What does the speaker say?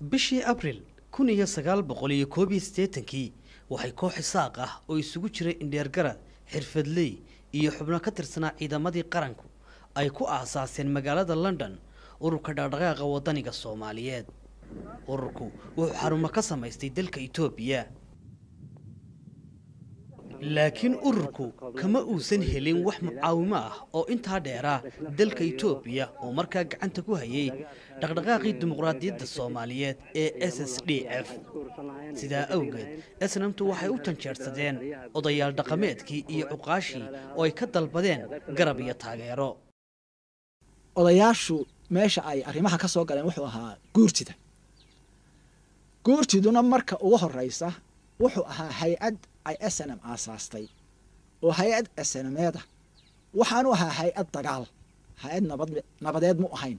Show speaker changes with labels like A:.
A: bishii Abriil 1981 waxay koox isaaq ah oo isugu jiray indheergarad xirfadley iyo xubno ka tirsanaa ciidamadii qaranku ay ku aasaaseen magaalada London ururka dhaqdhaqaaqa wadaniga Soomaaliyeed. ururku wuxuu xarumo ka samaystay dalka Itoobiya, laakiin ururku kama uusan helin wax mucaawimo ah oo intaa dheera dalka Itoobiya oo markaa gacanta ku hayay dhaqdhaqaaqii dimuqraadiyadda Soomaaliyeed ee SSDF. sidaa awgeed SNMtu waxay u tanjeersadeen odayaal dhaqameedkii iyo cuqaashii oo ay ka dalbadeen garab iyo taageero.
B: odayaashu meesha ay arrimaha ka soo galeen wuxuu ahaa guurtiduna marka ugu horeysa wuxuu ahaa hay'ad ay SNM aasaastay oo hay'ad SNMeeda waxaanu ahaa hay'ad dagaal, hay'ad nabadeed mu ahayn.